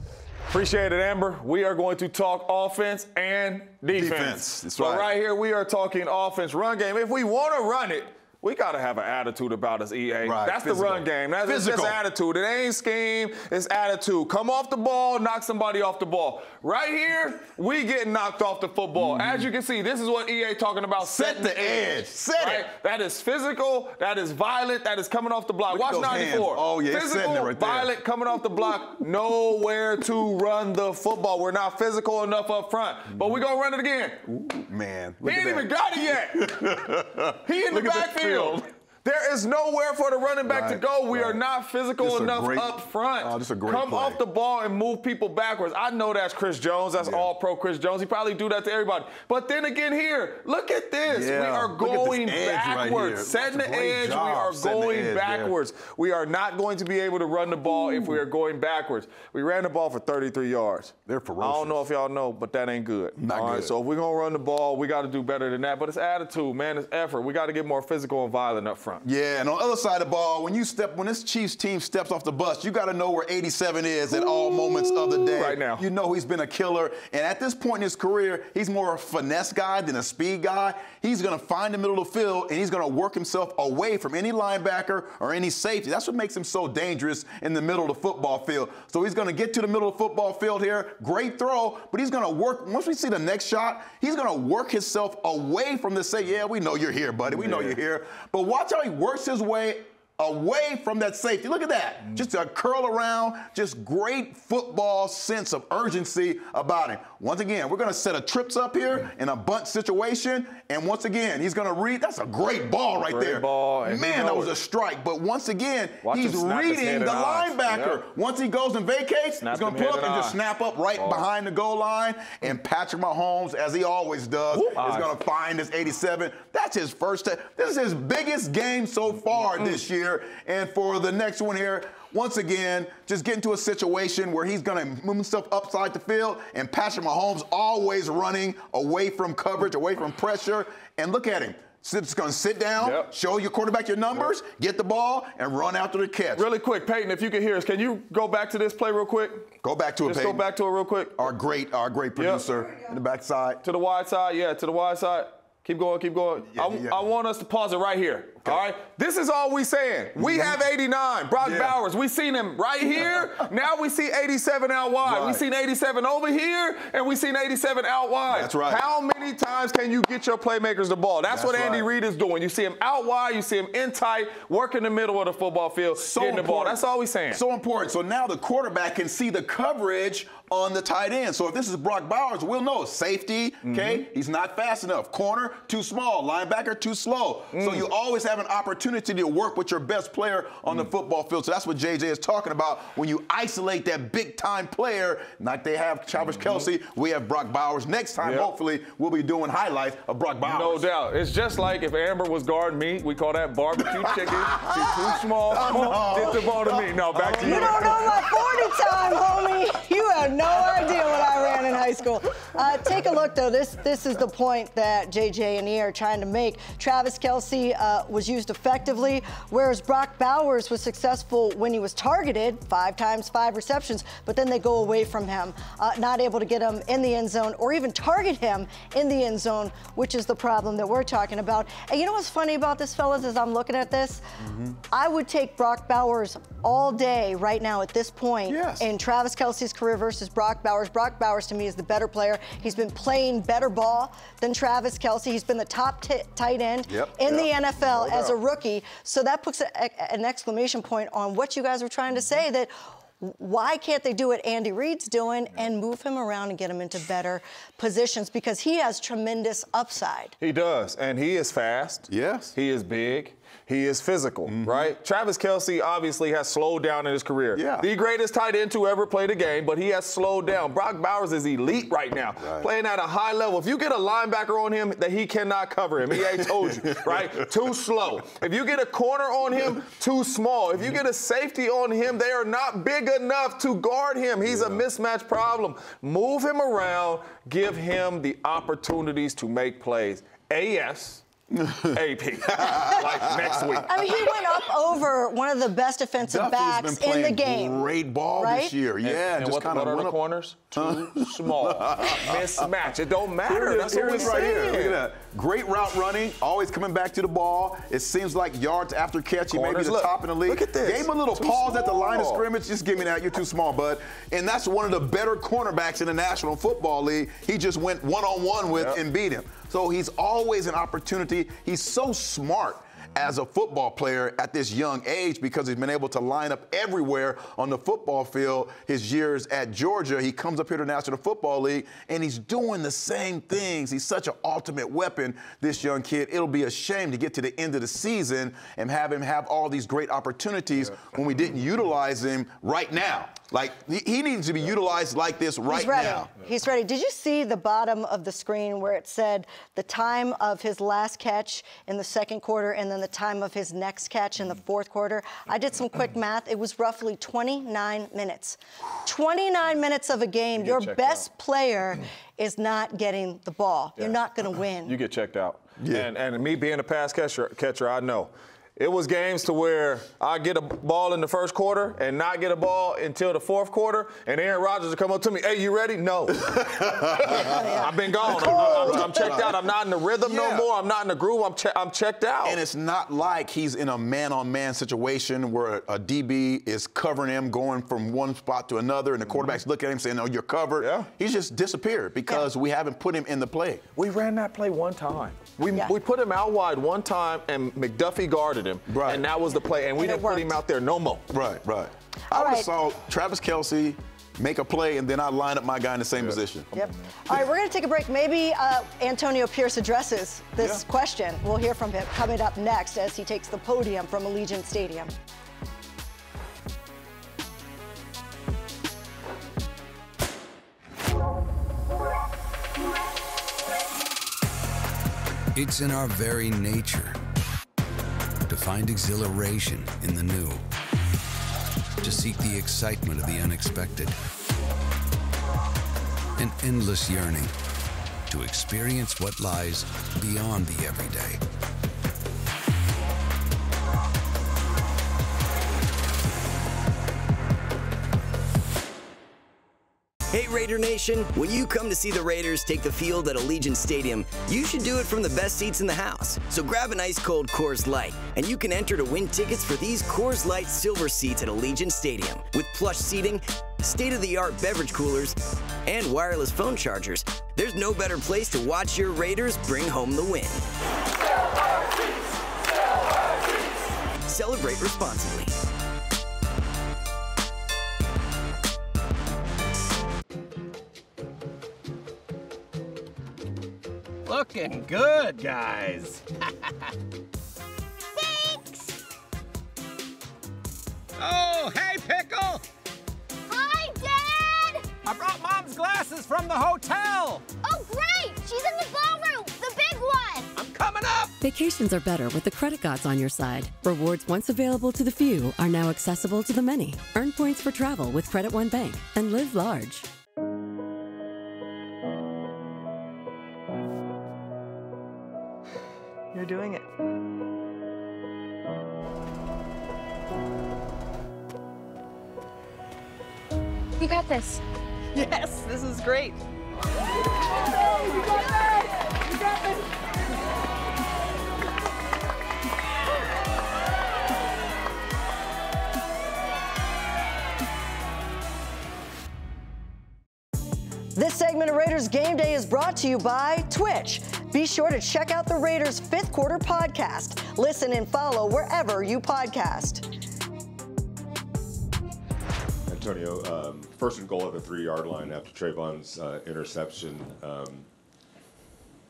Appreciate it, Amber. We are going to talk offense and defense. That's so right. Right here, we are talking offense, run game. If we want to run it, we got to have an attitude about us, EA. Right, that's physical. The run game. That's just attitude. It ain't scheme. It's attitude. Come off the ball, knock somebody off the ball. Right here, we get knocked off the football. As you can see, this is what EA talking about. Set the edge. Set it. That is physical. That is violent. That is coming off the block. Watch 94. Hands. Oh, yeah, physical, it right there. violent, coming off the block. Nowhere to run the football. We're not physical enough up front. But we're going to run it again. Ooh, man. He ain't even got it yet. He in the backfield. There is nowhere for the running back to go. We are not physical enough up front. Oh, this is a great Come play. off the ball and move people backwards. I know that's Chris Jones. That's all pro Chris Jones. He probably do that to everybody. But then again here, look at this. Yeah. We are going backwards. Right setting the edge, we are going backwards. Yeah. We are not going to be able to run the ball if we are going backwards. We ran the ball for 33 yards. They're ferocious. I don't know if y'all know, but that ain't good. Not all good. right, so if we're going to run the ball, we got to do better than that. But it's attitude, man. It's effort. We got to get more physical and violent up front. Yeah, and on the other side of the ball, when this Chiefs team steps off the bus, you got to know where 87 is at all moments of the day. Right now. You know he's been a killer. And at this point in his career, he's more a finesse guy than a speed guy. He's going to find the middle of the field, and he's going to work himself away from any linebacker or any safety. That's what makes him so dangerous in the middle of the football field. So he's going to get to the middle of the football field here. Great throw, but he's going to work. Once we see the next shot, he's going to work himself away from the say, yeah, we know you're here, buddy. We know you're here. But watch how he works his way away from that safety. Look at that. Just a curl around, just great football sense of urgency about him. Once again, we're going to set a trips up here in a bunt situation, and once again, he's going to read. That's a great ball right there. Ball. Man, that was a strike. But once again, he's reading the linebacker. Yep. Once he goes and vacates, he's going to pull up and just snap up right behind the goal line, and Patrick Mahomes, as he always does, is going to find his 87. That's his first. This is his biggest game so far this year. And for the next one here, once again, just get into a situation where he's going to move himself upside the field, and Patrick Mahomes always running away from coverage, away from pressure. And look at him. Just going to sit down, show your quarterback your numbers, get the ball, and run after the catch. Really quick, Peyton, if you can hear us, can you go back to this play real quick? Go back to it, Peyton. Peyton. Go back to it real quick. Our great producer in the backside. To the wide side, to the wide side. Keep going, keep going. I want us to pause it right here. Okay. All right? This is all we saying. We have 89. Brock Bowers, we seen him right here. Now we see 87 out wide. Right. We seen 87 over here, and we seen 87 out wide. That's right. How many times can you get your playmakers the ball? That's what Andy Reid is doing. You see him out wide, you see him in tight, work in the middle of the football field, getting the ball. That's all we saying. So important. So now the quarterback can see the coverage on the tight end. So if this is Brock Bowers, we'll know safety, okay? He's not fast enough. Corner, too small. Linebacker, too slow. So you always have an opportunity to work with your best player on the football field. So that's what JJ is talking about. When you isolate that big-time player, like they have Travis Kelce, we have Brock Bowers. Next time, hopefully, we'll be doing highlights of Brock Bowers. No doubt. It's just like if Amber was guarding me, we call that barbecue chicken. She's too small. Get the ball to me. No, back to you. You don't know my 40 time, homie. You have no idea what I ran in high school. Take a look, though. This is the point that JJ and E are trying to make. Travis Kelce was used effectively, whereas Brock Bowers was successful when he was targeted, 5 times 5 receptions, but then they go away from him, not able to get him in the end zone or even target him in the end zone, which is the problem that we're talking about. And you know what's funny about this, fellas, as I'm looking at this? I would take Brock Bowers all day right now at this point in Travis Kelce's career versus Brock Bowers. Brock Bowers, to me, is the better player. He's been playing better ball than Travis Kelce. He's been the top tight end in the NFL as a rookie. So that puts an exclamation point on what you guys were trying to say, that why can't they do what Andy Reid's doing and move him around and get him into better positions? Because he has tremendous upside. He does, and he is fast. Yes. He is big. He is physical, right? Travis Kelce obviously has slowed down in his career. The greatest tight end to ever play the game, but he has slowed down. Brock Bowers is elite right now, playing at a high level. If you get a linebacker on him, that he cannot cover him. He ain't told you, right? Too slow. If you get a corner on him, too small. If you get a safety on him, they are not big enough to guard him. He's a mismatch problem. Move him around. Give him the opportunities to make plays. AS. AP, like next week. I mean, he went up over one of the best defensive backs in the game. Great ball this year. And just what are the corners? Too small. Mismatch. It don't matter. That's what we're saying. Look at that. Great route running, always coming back to the ball. It seems like yards after catch, he may be the top in the league. Look at this. Gave him a little pause at the line of scrimmage. Just give me that. You're too small, bud. And that's one of the better cornerbacks in the National Football League. He just went one-on-one with and beat him. So he's always an opportunity. He's so smart as a football player at this young age because he's been able to line up everywhere on the football field. His years at Georgia, he comes up here to the National Football League, and he's doing the same things. He's such an ultimate weapon, this young kid. It'll be a shame to get to the end of the season and have him have all these great opportunities when we didn't utilize him right now. Like, he needs to be utilized like this right now. He's ready. Did you see the bottom of the screen where it said the time of his last catch in the second quarter and then the time of his next catch in the fourth quarter? I did some quick math. It was roughly 29 minutes. 29 minutes of a game. Your best player is not getting the ball. You're not going to win. You get checked out. And me being a pass catcher, I know. It was games to where I get a ball in the first quarter and not get a ball until the fourth quarter, and Aaron Rodgers would come up to me, hey, you ready? No. I've been gone. I'm checked out. I'm not in the rhythm no more. I'm not in the groove. I'm checked out. And it's not like he's in a man-on-man situation where a DB is covering him, going from one spot to another, and the quarterback's looking at him saying, no, you're covered. He's just disappeared because we haven't put him in the play. We ran that play one time. We put him out wide one time, and McDuffie guarded him, and that was the play, and we didn't put him out there no more. I would have saw Travis Kelce make a play, and then I'd line up my guy in the same position. All right, we're going to take a break. Maybe Antonio Pierce addresses this question. We'll hear from him coming up next as he takes the podium from Allegiant Stadium. It's in our very nature to find exhilaration in the new, to seek the excitement of the unexpected, an endless yearning to experience what lies beyond the everyday. Hey Raider Nation, when you come to see the Raiders take the field at Allegiant Stadium, you should do it from the best seats in the house. So grab an ice cold Coors Light, and you can enter to win tickets for these Coors Light silver seats at Allegiant Stadium. With plush seating, state-of-the-art beverage coolers, and wireless phone chargers, there's no better place to watch your Raiders bring home the win. Celebrate responsibly. Looking good, guys. Thanks! Oh, hey, Pickle! Hi, Dad! I brought Mom's glasses from the hotel! Oh, great! She's in the ballroom, the big one! I'm coming up! Vacations are better with the credit gods on your side. Rewards once available to the few are now accessible to the many. Earn points for travel with Credit One Bank and live large. You're doing it. You got this. Yes, this is great. You got this! You got this! This segment of Raiders Game Day is brought to you by Twitch. Be sure to check out the Raiders' fifth quarter podcast. Listen and follow wherever you podcast. Antonio, first and goal at the 3-yard line after Tre'von's interception.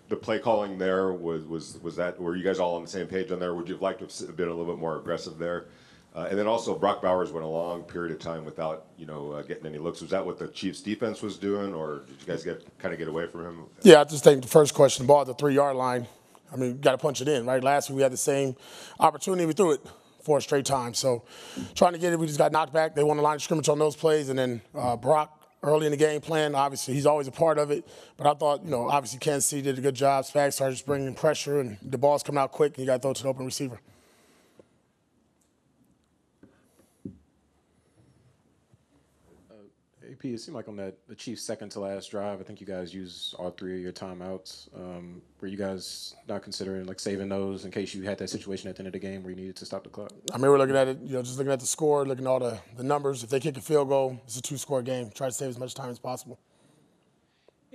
The play calling there, was that, were you guys all on the same page on there? Would you have liked to have been a little bit more aggressive there? And then also, Brock Bowers went a long period of time without, getting any looks. Was that what the Chiefs' defense was doing, or did you guys kind of get away from him? Yeah, I just think the first question, the ball at the 3-yard line. I mean, you got to punch it in, right? Last week we had the same opportunity. We threw it 4 straight times. So trying to get it, we just got knocked back. They won the line of scrimmage on those plays, and then Brock early in the game plan. Obviously, he's always a part of it. But I thought, obviously Kansas City did a good job. Spags started just bringing pressure, and the ball's coming out quick, and you got to throw it to the open receiver. AP, it seemed like on the Chiefs' second to last drive, I think you guys used all 3 of your timeouts. Were you guys not considering saving those in case you had that situation at the end of the game where you needed to stop the clock? I mean, we're looking at it, just looking at the score, looking at all the numbers. If they kick a field goal, it's a 2-score game. Try to save as much time as possible.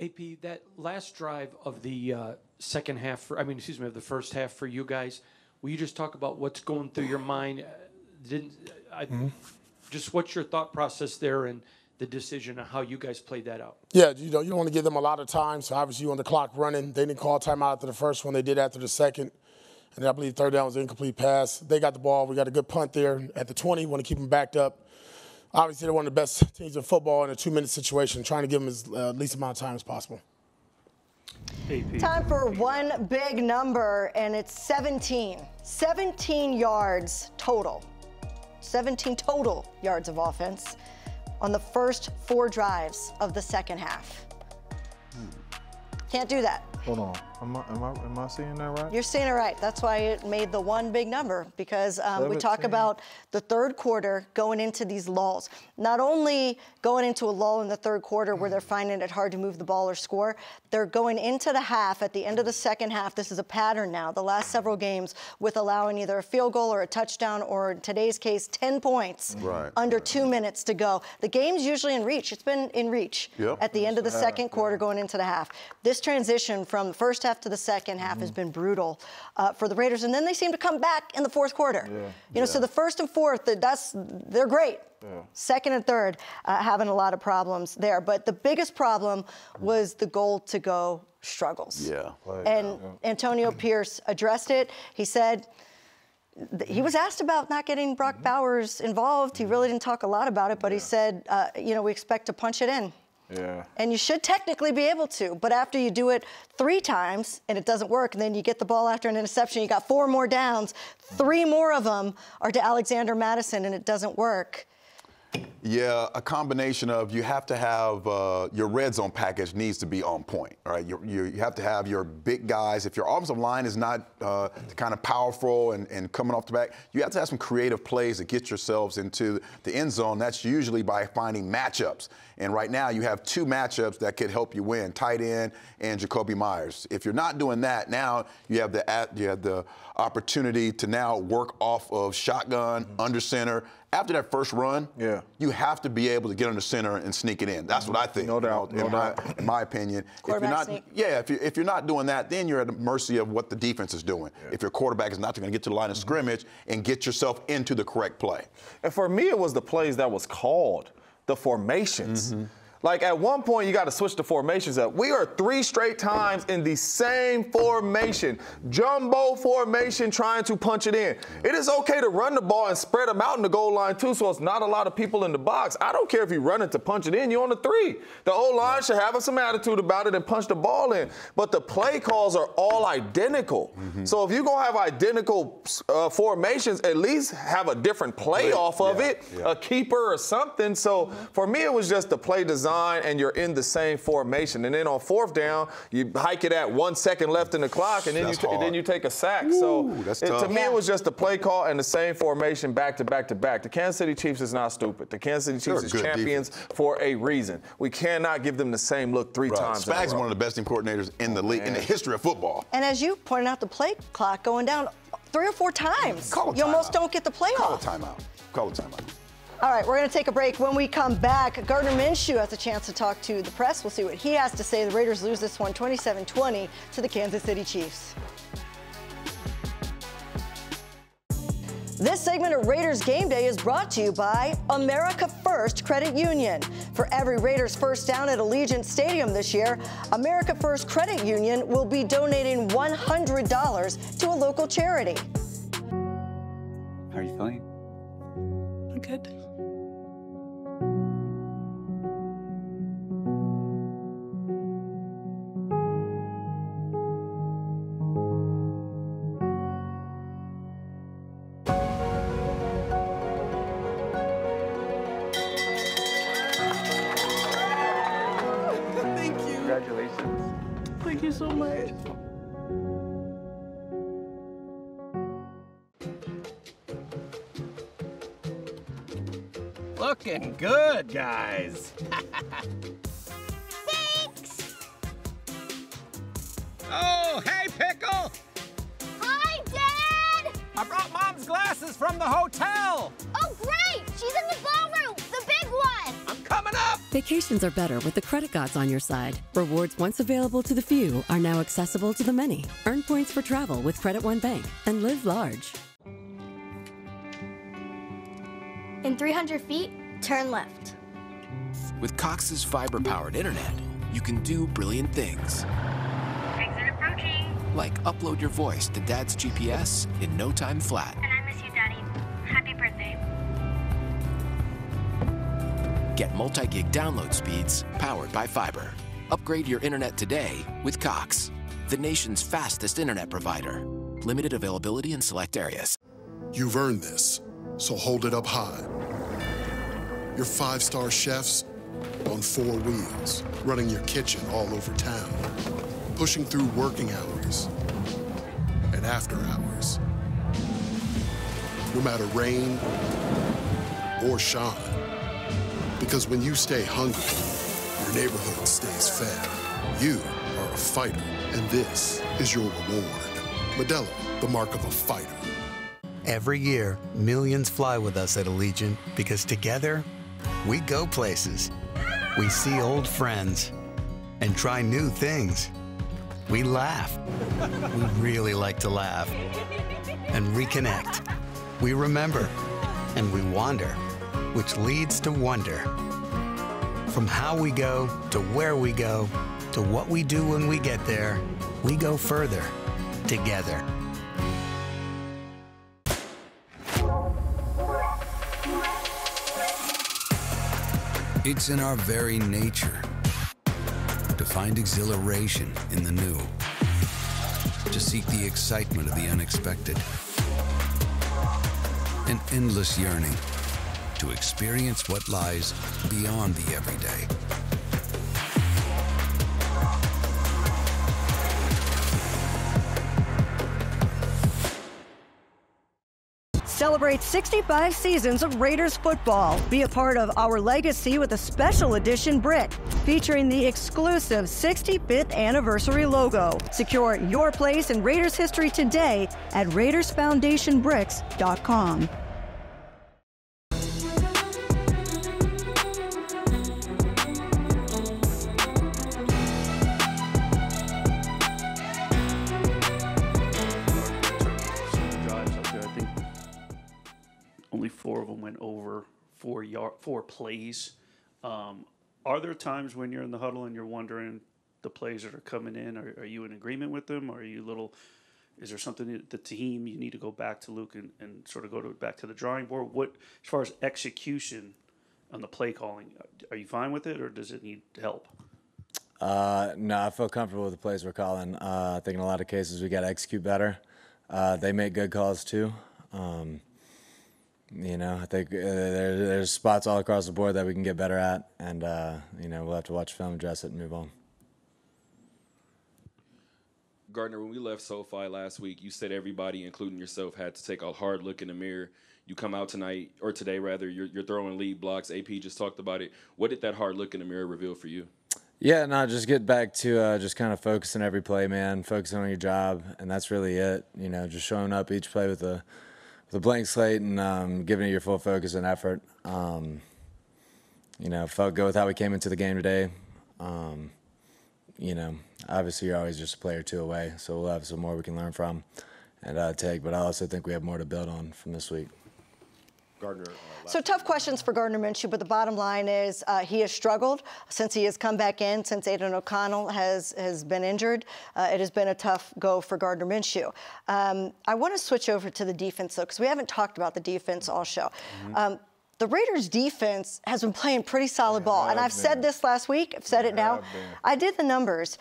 AP, that last drive of the second half, of the first half for you guys, will you just talk about what's going through your mind? Just what's your thought process there and the decision on how you guys played that out? Yeah, you don't want to give them a lot of time. So obviously you on the clock running. They didn't call timeout after the first one. They did after the second. And I believe third down was an incomplete pass. They got the ball. We got a good punt there at the 20. Want to keep them backed up. Obviously they're one of the best teams in football in a 2-minute situation, trying to give them as least amount of time as possible. Time for one big number, and it's 17. 17 yards total. 17 total yards of offense on the first 4 drives of the second half. Can't do that. Hold on. Am I seeing that right? You're seeing it right. That's why it made the one big number, because we talk about the third quarter going into these lulls. Not only going into a lull in the third quarter where they're finding it hard to move the ball or score, they're going into the half, at the end of the second half. This is a pattern now, the last several games, with allowing either a field goal or a touchdown, or in today's case, 10 points under 2 minutes to go. The game's usually in reach. It's been in reach at the end of the second quarter going into the half. This transition from the first half to the second half has been brutal for the Raiders, and then they seem to come back in the fourth quarter. So the first and fourth, they're great. Second and third, having a lot of problems there. But the biggest problem was the goal-to-go struggles. And Antonio Pierce addressed it. He said he was asked about not getting Brock Bowers involved. He really didn't talk a lot about it, but he said, we expect to punch it in. And you should technically be able to, but after you do it 3 times and it doesn't work, and then you get the ball after an interception, you got 4 more downs, 3 more of them are to Alexander Mattison, and it doesn't work. Yeah, a combination of, you have to have your red zone package needs to be on point, right? You have to have your big guys. If your offensive line is not kind of powerful and coming off the back, you have to have some creative plays to get yourselves into the end zone. That's usually by finding matchups. And right now you have 2 matchups that could help you win, tight end and Jacoby Myers. If you're not doing that, now you have the opportunity to now work off of shotgun, under center. After that first run, you have to be able to get under center and sneak it in. That's what I think. No doubt. In my opinion. If you're not doing that, then you're at the mercy of what the defense is doing. If your quarterback is not going to get to the line of scrimmage and get yourself into the correct play. And for me, it was the plays that was called, the formations. Like, at one point, you got to switch the formations up. We are 3 straight times in the same formation, jumbo formation, trying to punch it in. It is okay to run the ball and spread them out in the goal line, too, so it's not a lot of people in the box. I don't care if you run it to punch it in. You're on the 3. The O-line should have some attitude about it and punch the ball in. But the play calls are all identical. So if you're going to have identical formations, at least have a different play off of it, a keeper or something. So for me, it was just the play design design and you're in the same formation. And then on 4th down, you hike it at 1 second left in the clock, and then you take a sack. Ooh, So to me, it was just a play call and the same formation back to back to back. The Kansas City Chiefs is not stupid. The Kansas City Chiefs is champions for a reason. We cannot give them the same look three times. Spags is one of the best team coordinators in the league, in the history of football. And as you pointed out, the play clock going down 3 or 4 times. You almost don't get the play off. Call a timeout. Call a timeout. All right, we're going to take a break. When we come back, Gardner Minshew has a chance to talk to the press. We'll see what he has to say. The Raiders lose this one 27-20 to the Kansas City Chiefs. This segment of Raiders Game Day is brought to you by America First Credit Union. For every Raiders first down at Allegiant Stadium this year, America First Credit Union will be donating $100 to a local charity. How are you feeling? I'm good. Congratulations. Thank you so much. Looking good, guys. Thanks! Oh, hey, Pickle! Hi, Dad! I brought Mom's glasses from the hotel. Oh, great! She's in the ballroom, the big one! I'm coming up! Vacations are better with the credit gods on your side. Rewards once available to the few are now accessible to the many. Earn points for travel with Credit One Bank and live large. In 300 feet, turn left. With Cox's fiber-powered internet, you can do brilliant things. Exit approaching. Like upload your voice to Dad's GPS in no time flat. And I miss you, Daddy. Happy birthday. Get multi-gig download speeds powered by fiber. Upgrade your internet today with Cox, the nation's fastest internet provider. Limited availability in select areas. You've earned this, so hold it up high. Your 5-star chefs on 4 wheels, running your kitchen all over town, pushing through working hours and after hours. No matter rain or shine. Because when you stay hungry, your neighborhood stays fed. You are a fighter, and this is your reward. Modelo, the mark of a fighter. Every year, millions fly with us at Allegiant because together, we go places. We see old friends and try new things. We laugh. We really like to laugh. And reconnect. We remember. And we wander, which leads to wonder. From how we go to where we go to what we do when we get there, we go further together. It's in our very nature to find exhilaration in the new, to seek the excitement of the unexpected, an endless yearning to experience what lies beyond the everyday. Celebrate 65 seasons of Raiders football. Be a part of our legacy with a special edition brick featuring the exclusive 65th anniversary logo. Secure your place in Raiders history today at RaidersFoundationBricks.com. Only 4 of them went over 4 plays. Are there times when you're in the huddle and you're wondering the plays that are coming in? Are you in agreement with them? Or are you is there something that the team you need to go back to, Luke, and sort of back to the drawing board? What, as far as execution on the play calling, are you fine with it, or does it need help? No, I feel comfortable with the plays we're calling. I think in a lot of cases we got to execute better. They make good calls too. You know, I think there's spots all across the board that we can get better at, and you know, we'll have to watch film, address it, and move on. Gardner, when we left SoFi last week, you said everybody, including yourself, had to take a hard look in the mirror. You come out tonight, or today rather, you're throwing lead blocks. AP just talked about it. What did that hard look in the mirror reveal for you? Yeah, no, just get back to just kind of focusing every play, man, focusing on your job, and that's really it. You know, just showing up each play with a blank slate and giving it your full focus and effort. You know, felt good with how we came into the game today. You know, obviously you're always just a player or two away, so we'll have some more we can learn from and take, but I also think we have more to build on from this week. Gardner. So tough questions for Gardner Minshew, but the bottom line is he has struggled since he has come back in, since Aidan O'Connell has been injured. It has been a tough go for Gardner Minshew. I want to switch over to the defense, though, because we haven't talked about the defense all show. The Raiders' defense has been playing pretty solid ball, and I've said this last week. I've said it now. I did the numbers.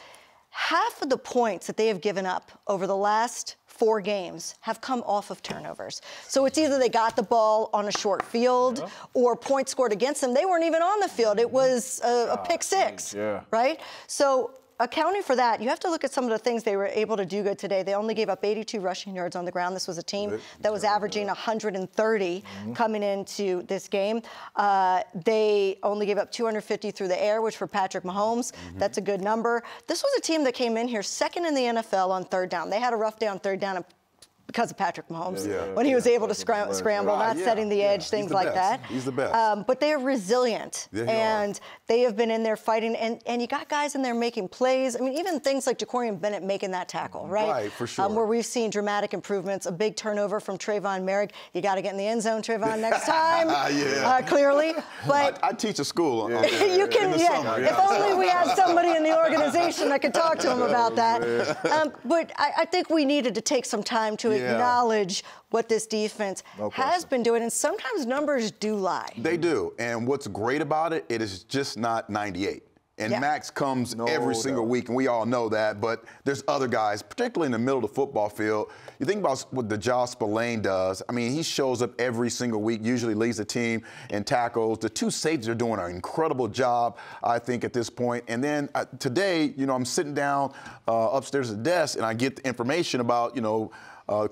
Half of the points that they have given up over the last 4 games have come off of turnovers. So it's either they got the ball on a short field or points scored against them. They weren't even on the field. It was a pick six, right? So accounting for that, you have to look at some of the things they were able to do good today. They only gave up 82 rushing yards on the ground. This was a team that was averaging 130 coming into this game. They only gave up 250 through the air, which for Patrick Mahomes, that's a good number. This was a team that came in here second in the NFL on third down. They had a rough day on third down because of Patrick Mahomes, when he was able to scramble, not setting the edge, things like that. He's the best. But they are resilient, and they have been in there fighting, and you got guys in there making plays. I mean, even things like Ja'Cory Bennett making that tackle, right? Right, for sure. Where we've seen dramatic improvements, a big turnover from Tre'von Moehrig. You got to get in the end zone, Tre'von, next time, clearly. But I teach a school you can, if only we had somebody in the organization that could talk to him about that. But I think we needed to take some time to acknowledge what this defense has been doing, and sometimes numbers do lie. They do, and what's great about it, it is just not 98. And Max comes every single week, and we all know that, but there's other guys, particularly in the middle of the football field. You think about what the Josh Spillane does. I mean, he shows up every single week, usually leads the team in tackles. The 2 safeties are doing an incredible job, I think, at this point. And then today, you know, I'm sitting down upstairs at the desk, and I get the information about, you know,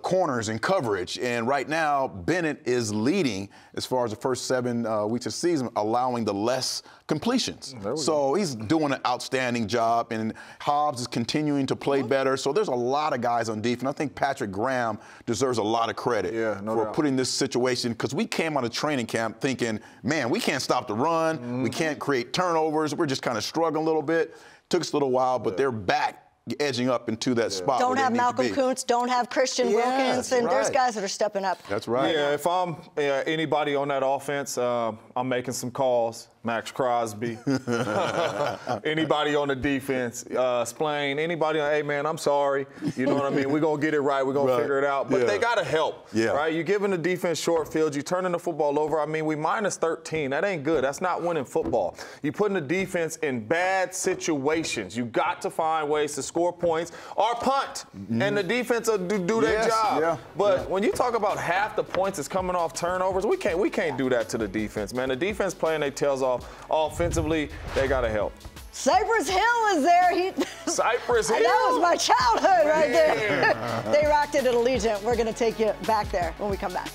corners and coverage. And right now, Bennett is leading as far as the first 7 weeks of the season, allowing the less completions. So he's doing an outstanding job, and Hobbs is continuing to play better. So there's a lot of guys on defense. I think Patrick Graham deserves a lot of credit for putting this situation, because we came out of training camp thinking, man, we can't stop the run. We can't create turnovers. We're just kind of struggling a little bit. Took us a little while, but they're back edging up into that spot. Don't have Malcolm Kuntz, don't have Christian Wilkinson. There's guys that are stepping up. That's right. Yeah, if I'm anybody on that offense, I'm making some calls. Max Crosby, anybody on the defense, Splane, anybody, hey, man, I'm sorry. You know what I mean? We're going to get it right. We're going to figure it out. But they got to help, right? You're giving the defense short fields. You're turning the football over. I mean, we minus 13. That ain't good. That's not winning football. You're putting the defense in bad situations. You got to find ways to score points or punt, and the defense will do their job. But when you talk about half the points is coming off turnovers, we can't do that to the defense, man. The defense playing their tails off offensively, they got to help. Cypress Hill is there. Cypress Hill. That was my childhood right there. They rocked it at Allegiant. We're going to take you back there when we come back.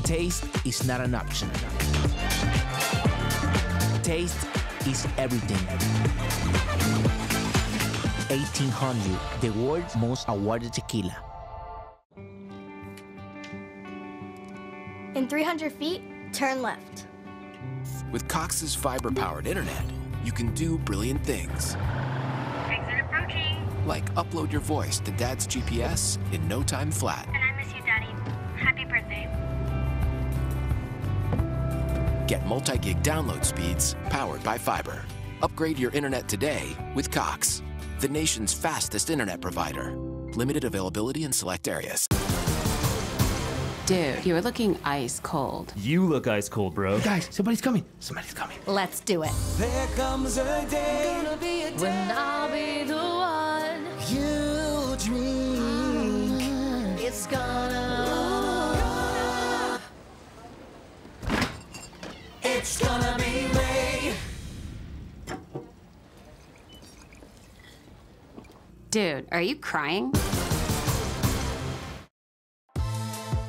Taste is not an option. Taste is everything. 1800, the world's most awarded tequila. In 300 feet, turn left. With Cox's fiber-powered internet, you can do brilliant things. Exit approaching. Like upload your voice to Dad's GPS in no time flat. And I miss you, Daddy. Happy birthday. Get multi-gig download speeds powered by fiber. Upgrade your internet today with Cox, the nation's fastest internet provider. Limited availability in select areas. Dude, you're looking ice cold. You look ice cold, bro. Guys, somebody's coming. Somebody's coming. Let's do it. There comes a day, gonna be a day when I'll be the one you dream. It's gonna be Ray. Dude, are you crying?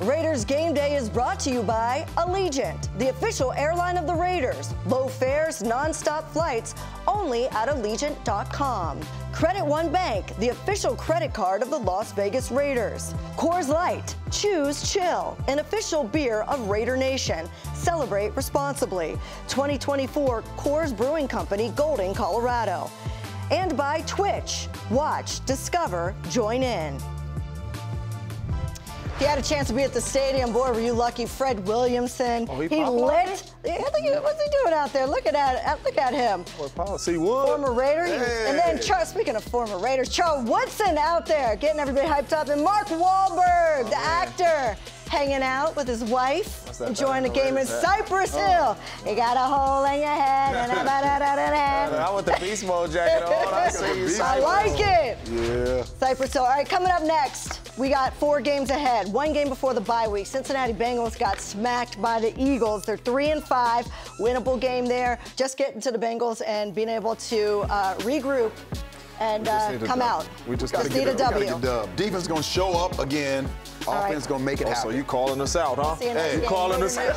Raiders Game Day is brought to you by Allegiant, the official airline of the Raiders. Low fares, non-stop flights, only at Allegiant.com. Credit One Bank, the official credit card of the Las Vegas Raiders. Coors Light, choose chill, an official beer of Raider Nation. Celebrate responsibly. 2024 Coors Brewing Company, Golden, Colorado. And by Twitch, watch, discover, join in. If you had a chance to be at the stadium, boy, were you lucky. Fred Williamson, he lit. What's he doing out there? Look at him. Policy Wood. Former Raider. Hey. And then, speaking of former Raiders, Charles Woodson out there getting everybody hyped up. And Mark Wahlberg, the actor, hanging out with his wife, enjoying the game in Cypress Hill. You got a hole in your head. I want the Beast Mode jacket on. I like it. Yeah. Cypress Hill. All right, coming up next, we got 4 games ahead. 1 game before the bye week. Cincinnati Bengals got smacked by the Eagles. They're 3-5. Winnable game there. Just getting to the Bengals and being able to regroup and come out. We just got to get a dub. Defense going to show up again. Offense going to make it happen. So you calling us out, huh? Hey, you calling us out.